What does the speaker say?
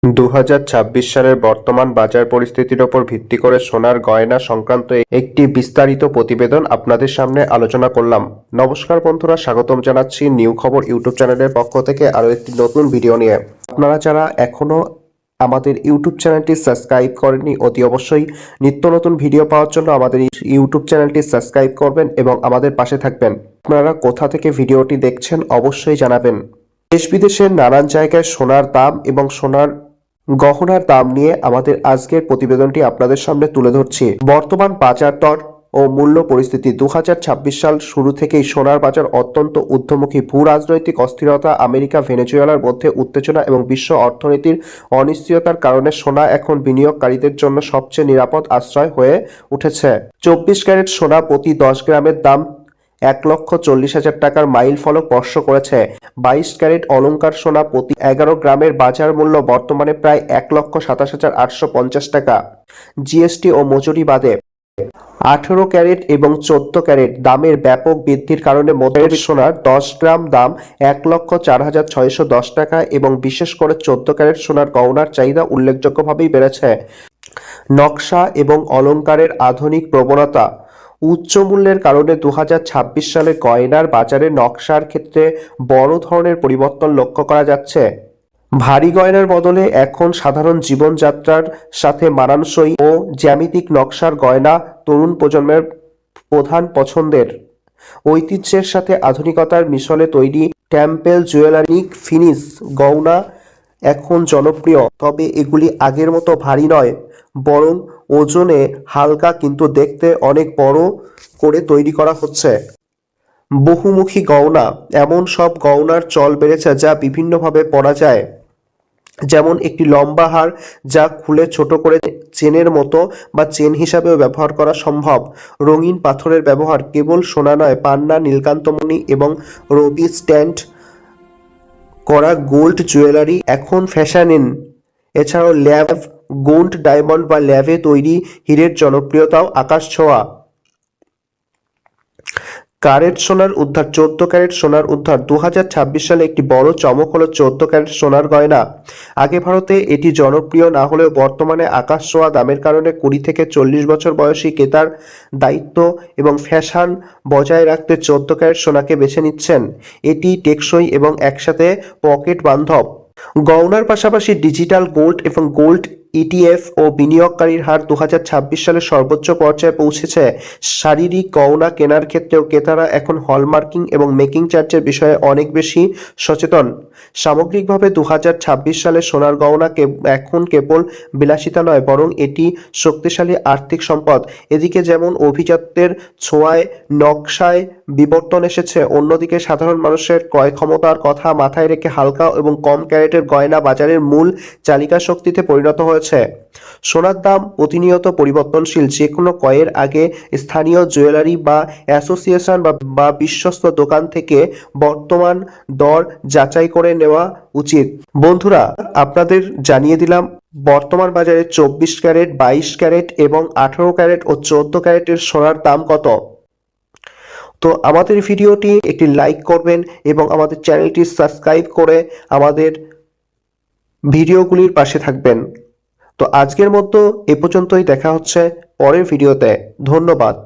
2026 সালের বর্তমান বাজার পরিস্থিতির ওপর ভিত্তি করে সোনার গয়না সংক্রান্ত একটি বিস্তারিত প্রতিবেদন আপনাদের সামনে আলোচনা করলাম। নমস্কার বন্ধুরা, স্বাগতম জানাচ্ছি নিউ খবর ইউটিউব চ্যানেলের পক্ষ থেকে আরও একটি নতুন ভিডিও নিয়ে। আপনারা যারা এখনো আমাদের ইউটিউব চ্যানেলটি সাবস্ক্রাইব করেননি, অতি অবশ্যই নিত্য নতুন ভিডিও পাওয়ার জন্য আমাদের ইউটিউব চ্যানেলটি সাবস্ক্রাইব করবেন এবং আমাদের পাশে থাকবেন। আপনারা কোথা থেকে ভিডিওটি দেখছেন অবশ্যই জানাবেন। দেশ বিদেশের নানান জায়গায় সোনার দাম এবং সোনার গহনার দাম নিয়ে আমাদের আজকের প্রতিবেদনটি আপনাদের সামনে তুলে ধরছি। বর্তমান বাজার দর ও মূল্য পরিস্থিতি। 2026 সাল শুরু থেকেই সোনার বাজার অত্যন্ত ঊর্ধ্বমুখী। ভূ রাজনৈতিক অস্থিরতা, আমেরিকা ভেনেজুয়েলার মধ্যে উত্তেজনা এবং বিশ্ব অর্থনীতির অনিশ্চয়তার কারণে সোনা এখন বিনিয়োগকারীদের জন্য সবচেয়ে নিরাপদ আশ্রয় হয়ে উঠেছে। 24 ক্যারেট সোনা প্রতি 10 গ্রামের দাম 1,40,000 টাকার মাইল ফলক স্পর্শ করেছে। 22 ক্যারেট অলংকার সোনা প্রতি 11 গ্রামের বাজার মূল্য বর্তমানে প্রায় 1,27,850 টাকা। জিএসটি ও মজুরি বাদে 18 ক্যারেট এবং 14 ক্যারেট দামের ব্যাপক বৃদ্ধির কারণে মধ্যবিত্ত সোনার 10 গ্রাম দাম 1,04,610 টাকা এবং বিশেষ করে 14 ক্যারেট সোনার গহনার চাহিদা উল্লেখযোগ্যভাবেই বেড়েছে। নকশা এবং অলংকারের আধুনিক প্রবণতা। উচ্চ মূল্যের কারণে 2026 সালে গয়নার বাজারে নকশার ক্ষেত্রে বড় ধরনের পরিবর্তন লক্ষ্য করা যাচ্ছে। ভারী গয়নার বদলে এখন সাধারণ জীবনযাত্রার সাথে মানানসই ও জ্যামিতিক নকশার গয়না তরুণ প্রজন্মের প্রধান পছন্দের। ঐতিহ্যের সাথে আধুনিকতার মিশলে তৈরি টেম্পেল জুয়েলারি ফিনিশ গয়না এখন জনপ্রিয়, তবে এগুলি আগের মতো ভারী নয়, বরং ওজনে হালকা কিন্তু দেখতে অনেক বড় করে তৈরি করা হচ্ছে। বহুমুখী গয়না। এমন সব গয়নার চল বেড়েছে যা বিভিন্নভাবে পরা যায়, যেমন একটি লম্বা হার যা খুলে ছোট করে চেনের মতো বা চেন হিসাবেও ব্যবহার করা সম্ভব। রঙিন পাথরের ব্যবহার। কেবল সোনা নয়, পান্না, নীলকান্তমণি এবং রবি স্ট্যান্ড করা গোল্ড জুয়েলারি এখন ফ্যাশন। এছাড়াও ল্যাভ গোল্ড, ডায়মন্ড বা ল্যাভে তৈরি হীরের জনপ্রিয়তাও আকাশ ছোঁয়া। ক্যারেট সোনার উদ্ধার। 14 ক্যারেট সোনার উদ্ধার। 2026 সালে একটি বড় চমক হলো 14 ক্যারেট সোনার গয়না। আগে ভারতে এটি জনপ্রিয় না হলেও বর্তমানে আকাশ ছোঁয়া দামের কারণে 20 থেকে 40 বছর বয়সী ক্রেতার দায়িত্ব এবং ফ্যাশন বজায় রাখতে 14 ক্যারেট সোনাকে বেছে নিচ্ছেন। এটি টেকসই এবং একসাথে পকেট বান্ধব। গয়নার পাশাপাশি ডিজিটাল গোল্ড এবং গোল্ড ইটিএফ ও বিনিয়োগকারীর হার 2026 সালে সর্বোচ্চ পর্যায়ে পৌঁছেছে। শারীরিক গয়না কেনার ক্ষেত্রেও ক্রেতারা এখন হলমার্কিং এবং মেকিং চার্জের বিষয়ে অনেক বেশি সচেতন। সামগ্রিকভাবে 2026 সালে সোনার গয়না এখন কেবল বিলাসিতা নয়, বরং এটি শক্তিশালী আর্থিক সম্পদ। এদিকে যেমন অভিজাত্যের ছোঁয়ায় নকশায় বিবর্তন এসেছে, অন্যদিকে সাধারণ মানুষের ক্রয় ক্ষমতার কথা মাথায় রেখে হালকা এবং কম ক্যারেটের গয়না বাজারের মূল চালিকা শক্তিতে পরিণত হয়েছে। সোনার দাম প্রতিনিয়ত পরিবর্তনশীল। যে কোনো ক্রয়ের আগে স্থানীয় জুয়েলারি বা অ্যাসোসিয়েশন বা বিশ্বস্ত দোকান থেকে বর্তমান দর যাচাই করে নেওয়া উচিত। বন্ধুরা, আপনাদের জানিয়ে দিলাম বর্তমান বাজারে 24 ক্যারেট, 22 ক্যারেট এবং 18 ক্যারেট ও 14 ক্যারেটের সোনার দাম কত। তো আমাদের ভিডিওটি একটি লাইক করবেন এবং আমাদের চ্যানেলটি সাবস্ক্রাইব করে আমাদের ভিডিওগুলির পাশে থাকবেন। তো আজকের মতো এ পর্যন্তই। দেখা হচ্ছে পরের ভিডিওতে। ধন্যবাদ।